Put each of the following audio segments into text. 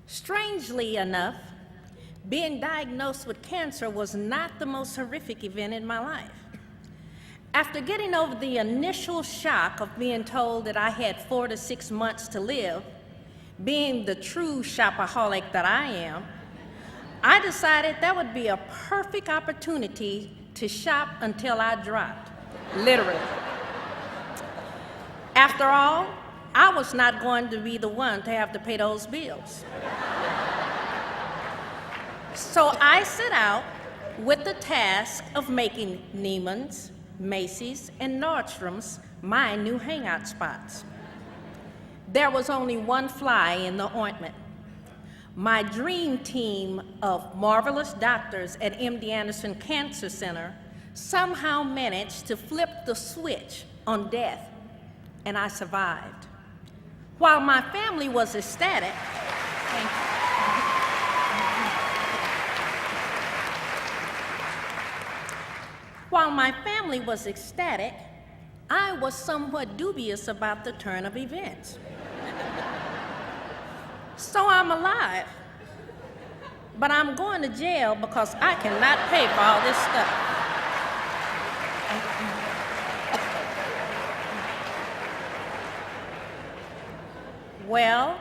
Strangely enough, being diagnosed with cancer was not the most horrific event in my life. After getting over the initial shock of being told that I had 4 to 6 months to live, being the true shopaholic that I am, I decided that would be a perfect opportunity to shop until I dropped, literally. After all, I was not going to be the one to have to pay those bills. So I set out with the task of making Neiman's, Macy's, and Nordstrom's my new hangout spots. There was only one fly in the ointment. My dream team of marvelous doctors at MD Anderson Cancer Center somehow managed to flip the switch on death, and I survived. While my family was ecstatic, I was somewhat dubious about the turn of events. So I'm alive, but I'm going to jail because I cannot pay for all this stuff. Well,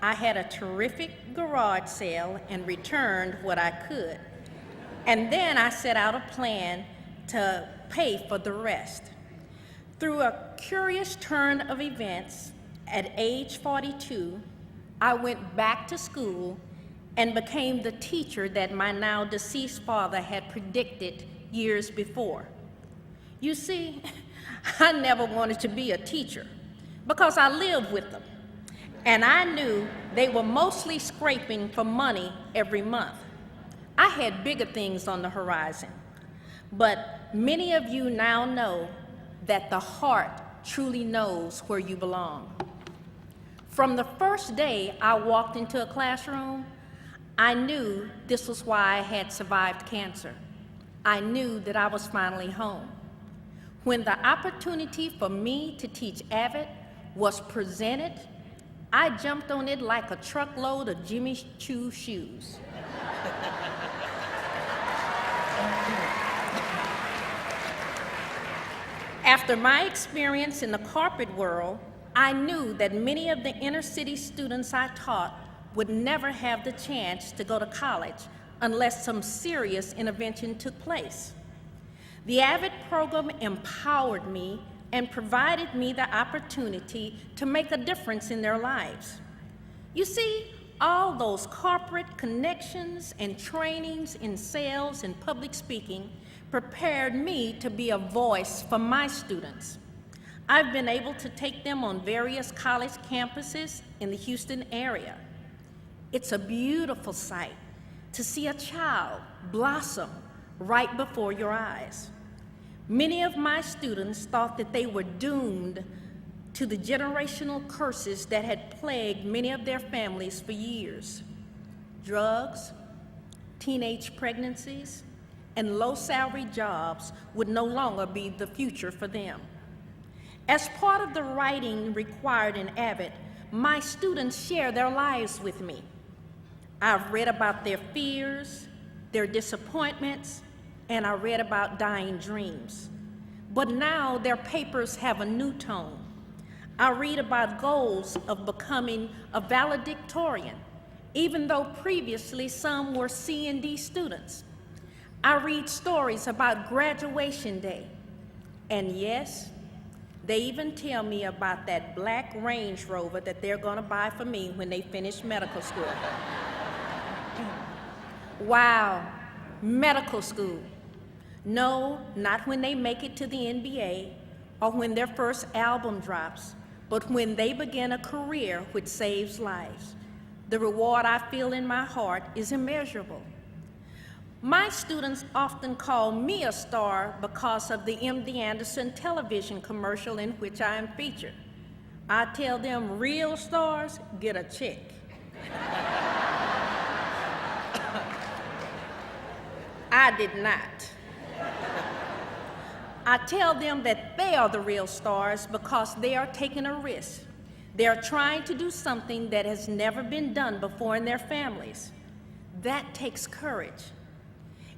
I had a terrific garage sale and returned what I could. And then I set out a plan to pay for the rest. Through a curious turn of events, at age 42, I went back to school and became the teacher that my now deceased father had predicted years before. You see, I never wanted to be a teacher because I lived with them, and I knew they were mostly scraping for money every month. I had bigger things on the horizon, but many of you now know that the heart truly knows where you belong. From the first day I walked into a classroom, I knew this was why I had survived cancer. I knew that I was finally home. When the opportunity for me to teach AVID was presented, I jumped on it like a truckload of Jimmy Choo shoes. After my experience in the corporate world, I knew that many of the inner city students I taught would never have the chance to go to college unless some serious intervention took place. The AVID program empowered me and provided me the opportunity to make a difference in their lives. You see, all those corporate connections and trainings in sales and public speaking prepared me to be a voice for my students. I've been able to take them on various college campuses in the Houston area. It's a beautiful sight to see a child blossom right before your eyes. Many of my students thought that they were doomed to the generational curses that had plagued many of their families for years. Drugs, teenage pregnancies, and low-salary jobs would no longer be the future for them. As part of the writing required in AVID, my students share their lives with me. I've read about their fears, their disappointments, and I read about dying dreams. But now their papers have a new tone. I read about goals of becoming a valedictorian, even though previously some were C&D students. I read stories about graduation day, and yes, they even tell me about that black Range Rover that they're gonna buy for me when they finish medical school. Wow, medical school. No, not when they make it to the NBA or when their first album drops, but when they begin a career which saves lives. The reward I feel in my heart is immeasurable. My students often call me a star because of the MD Anderson television commercial in which I am featured. I tell them real stars get a check. I did not. I tell them that they are the real stars because they are taking a risk. They are trying to do something that has never been done before in their families. That takes courage.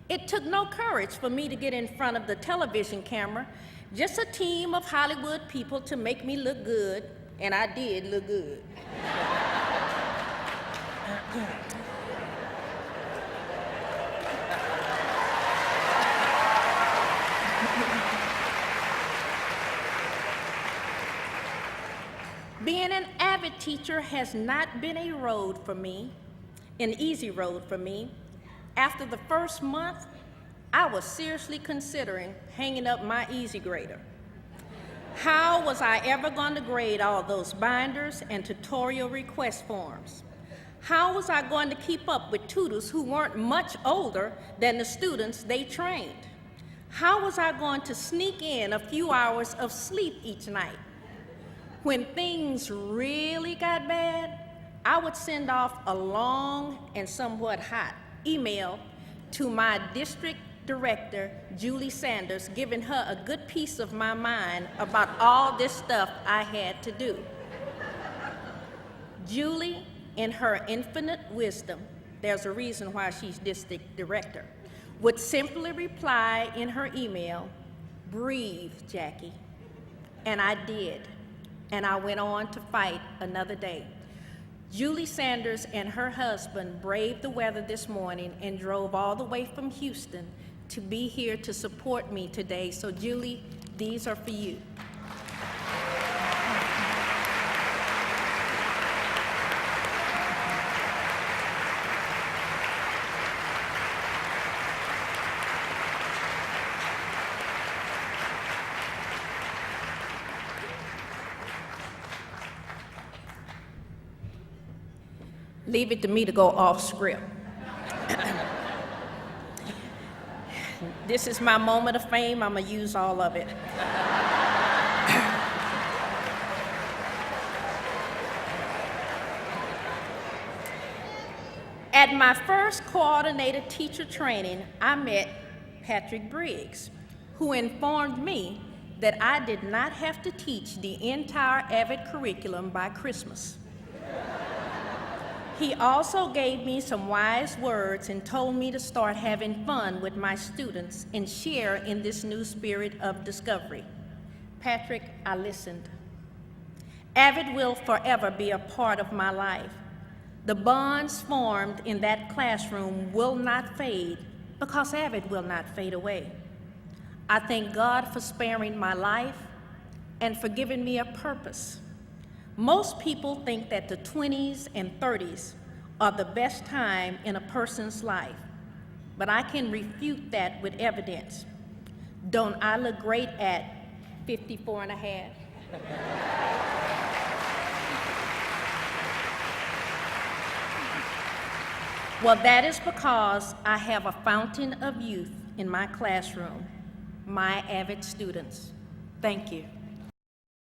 It took no courage for me to get in front of the television camera, just a team of Hollywood people to make me look good, and I did look good. Being an AVID teacher has not been a road for me, an easy road for me. After the first month, I was seriously considering hanging up my easy grader. How was I ever going to grade all those binders and tutorial request forms? How was I going to keep up with tutors who weren't much older than the students they trained? How was I going to sneak in a few hours of sleep each night? When things really got bad, I would send off a long and somewhat hot email to my district director, Julie Sanders, giving her a good piece of my mind about all this stuff I had to do. Julie, in her infinite wisdom, there's a reason why she's district director, would simply reply in her email, "Breathe, Jackie." And I did. And I went on to fight another day. Julie Sanders and her husband braved the weather this morning and drove all the way from Houston to be here to support me today. So Julie, these are for you. Leave it to me to go off script. This is my moment of fame. I'm gonna use all of it. At my first coordinated teacher training, I met Patrick Briggs, who informed me that I did not have to teach the entire AVID curriculum by Christmas. He also gave me some wise words and told me to start having fun with my students and share in this new spirit of discovery. Patrick, I listened. AVID will forever be a part of my life. The bonds formed in that classroom will not fade because AVID will not fade away. I thank God for sparing my life and for giving me a purpose. Most people think that the 20s and 30s are the best time in a person's life, but I can refute that with evidence. Don't I look great at 54 and a half? Well, that is because I have a fountain of youth in my classroom, my AVID students. Thank you.